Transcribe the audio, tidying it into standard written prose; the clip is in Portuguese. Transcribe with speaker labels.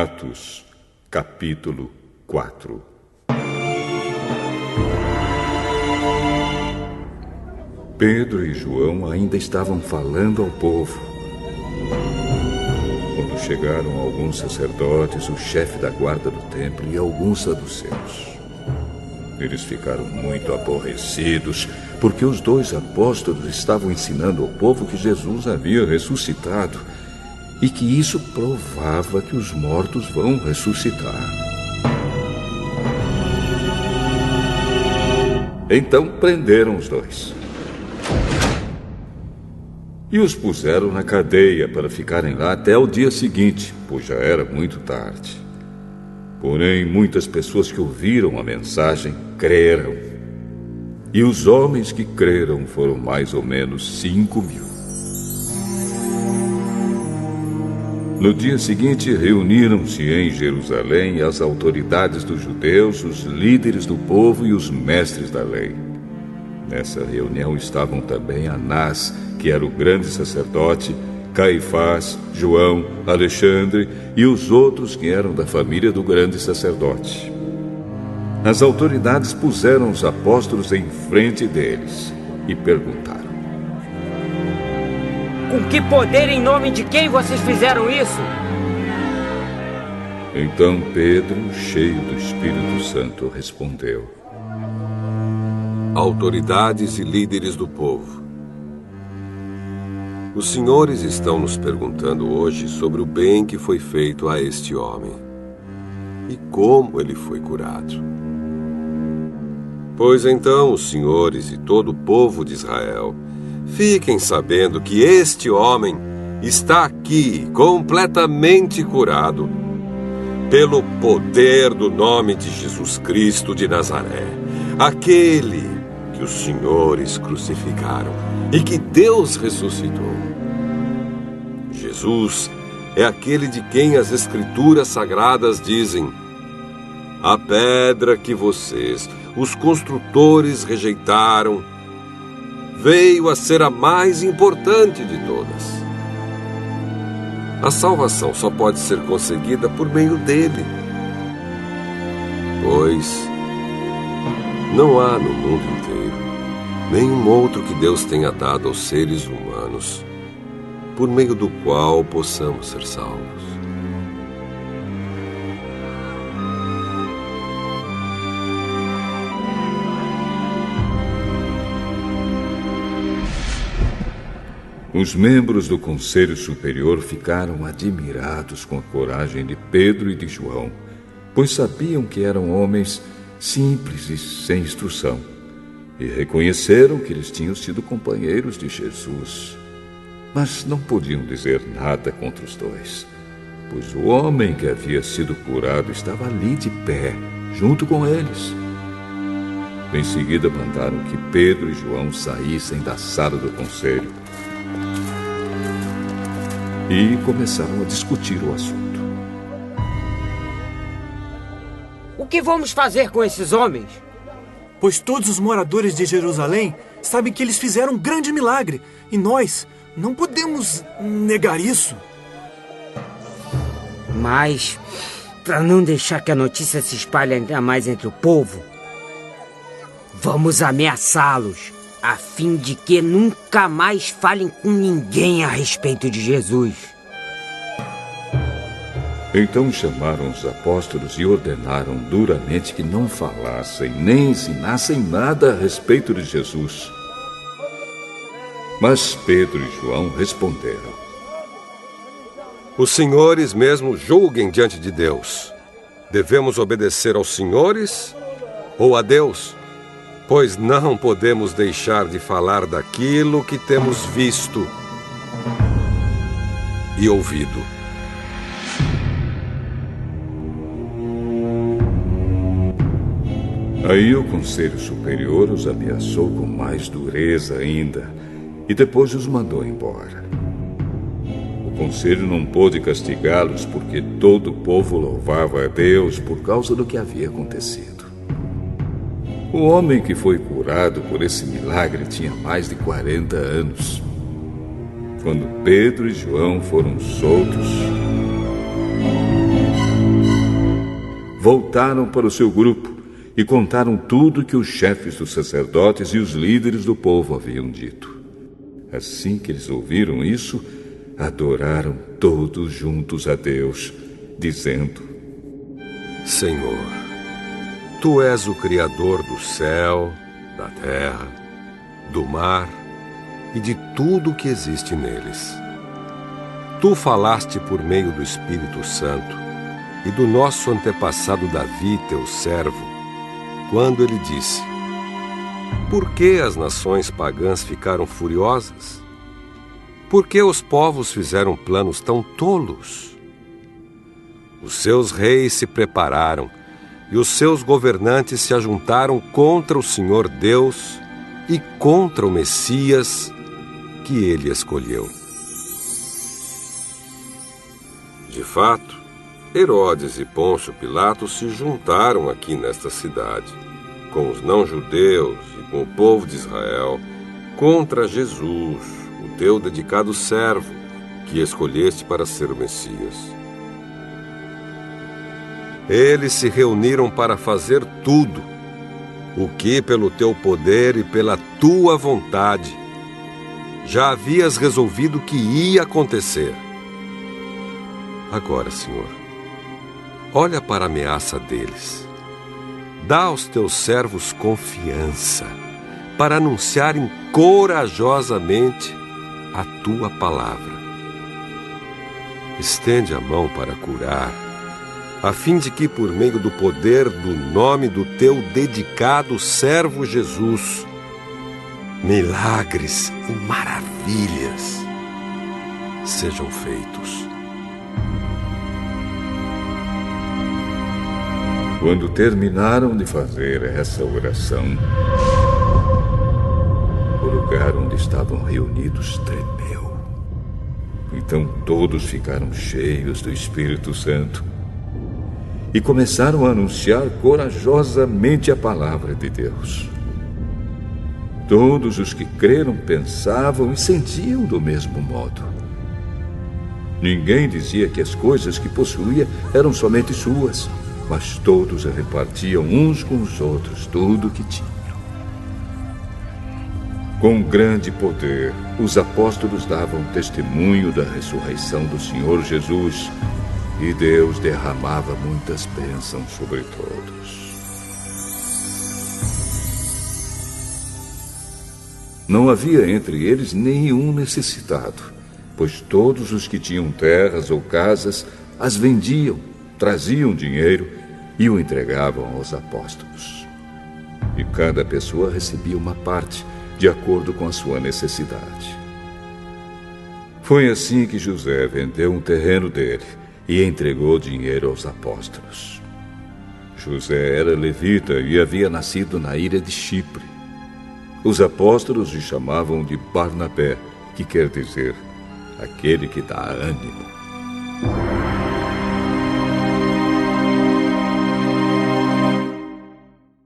Speaker 1: Atos, capítulo 4. Pedro e João ainda estavam falando ao povo quando chegaram alguns sacerdotes, o chefe da guarda do templo e alguns saduceus. Eles ficaram muito aborrecidos porque os 2 apóstolos estavam ensinando ao povo que Jesus havia ressuscitado e que isso provava que os mortos vão ressuscitar. Então prenderam os 2 e os puseram na cadeia para ficarem lá até o dia seguinte, pois já era muito tarde. Porém, muitas pessoas que ouviram a mensagem creram. E os homens que creram foram mais ou menos 5.000. No dia seguinte, reuniram-se em Jerusalém as autoridades dos judeus, os líderes do povo e os mestres da lei. Nessa reunião estavam também Anás, que era o grande sacerdote, Caifás, João, Alexandre e os outros que eram da família do grande sacerdote. As autoridades puseram os apóstolos em frente deles e perguntaram:
Speaker 2: Com que poder, em nome de quem vocês fizeram isso?
Speaker 1: Então Pedro, cheio do Espírito Santo, respondeu:
Speaker 3: Autoridades e líderes do povo, os senhores estão nos perguntando hoje sobre o bem que foi feito a este homem e como ele foi curado. Pois então os senhores e todo o povo de Israel fiquem sabendo que este homem está aqui completamente curado pelo poder do nome de Jesus Cristo de Nazaré, aquele que os senhores crucificaram e que Deus ressuscitou. Jesus é aquele de quem as Escrituras Sagradas dizem: a pedra que vocês, os construtores, rejeitaram, veio a ser a mais importante de todas. A salvação só pode ser conseguida por meio dele, pois não há no mundo inteiro nenhum outro que Deus tenha dado aos seres humanos por meio do qual possamos ser salvos.
Speaker 1: Os membros do Conselho Superior ficaram admirados com a coragem de Pedro e de João, pois sabiam que eram homens simples e sem instrução, e reconheceram que eles tinham sido companheiros de Jesus. Mas não podiam dizer nada contra os 2, pois o homem que havia sido curado estava ali de pé, junto com eles. Em seguida mandaram que Pedro e João saíssem da sala do conselho e começaram a discutir o assunto.
Speaker 2: O que vamos fazer com esses homens?
Speaker 4: Pois todos os moradores de Jerusalém sabem que eles fizeram um grande milagre, e nós não podemos negar isso.
Speaker 2: Mas, para não deixar que a notícia se espalhe ainda mais entre o povo, vamos ameaçá-los, a fim de que nunca mais falem com ninguém a respeito de Jesus.
Speaker 1: Então chamaram os apóstolos e ordenaram duramente que não falassem nem ensinassem nada a respeito de Jesus. Mas Pedro e João responderam:
Speaker 3: os senhores mesmo julguem diante de Deus. Devemos obedecer aos senhores ou a Deus? Pois não podemos deixar de falar daquilo que temos visto e ouvido.
Speaker 1: Aí o Conselho Superior os ameaçou com mais dureza ainda e depois os mandou embora. O Conselho não pôde castigá-los porque todo o povo louvava a Deus por causa do que havia acontecido. O homem que foi curado por esse milagre tinha mais de 40 anos. Quando Pedro e João foram soltos, voltaram para o seu grupo e contaram tudo que os chefes dos sacerdotes e os líderes do povo haviam dito. Assim que eles ouviram isso, adoraram todos juntos a Deus, dizendo:
Speaker 3: Senhor, Tu és o Criador do céu, da terra, do mar e de tudo o que existe neles. Tu falaste por meio do Espírito Santo e do nosso antepassado Davi, teu servo, quando ele disse: Por que as nações pagãs ficaram furiosas? Por que os povos fizeram planos tão tolos? Os seus reis se prepararam e os seus governantes se ajuntaram contra o Senhor Deus e contra o Messias que ele escolheu. De fato, Herodes e Pôncio Pilatos se juntaram aqui nesta cidade, com os não-judeus e com o povo de Israel, contra Jesus, o teu dedicado servo, que escolheste para ser o Messias. Eles se reuniram para fazer tudo, o que pelo teu poder e pela tua vontade já havias resolvido que ia acontecer. Agora, Senhor, olha para a ameaça deles. Dá aos teus servos confiança para anunciarem corajosamente a tua palavra. Estende a mão para curar, a fim de que, por meio do poder do nome do teu dedicado servo Jesus, milagres e maravilhas sejam feitos.
Speaker 1: Quando terminaram de fazer essa oração, o lugar onde estavam reunidos tremeu. Então todos ficaram cheios do Espírito Santo e começaram a anunciar corajosamente a palavra de Deus. Todos os que creram pensavam e sentiam do mesmo modo. Ninguém dizia que as coisas que possuía eram somente suas, mas todos repartiam uns com os outros tudo o que tinham. Com grande poder, os apóstolos davam testemunho da ressurreição do Senhor Jesus, e Deus derramava muitas bênçãos sobre todos. Não havia entre eles nenhum necessitado, pois todos os que tinham terras ou casas as vendiam, traziam dinheiro e o entregavam aos apóstolos. E cada pessoa recebia uma parte, de acordo com a sua necessidade. Foi assim que José vendeu um terreno dele e entregou dinheiro aos apóstolos. José era levita e havia nascido na ilha de Chipre. Os apóstolos o chamavam de Barnabé, que quer dizer aquele que dá ânimo.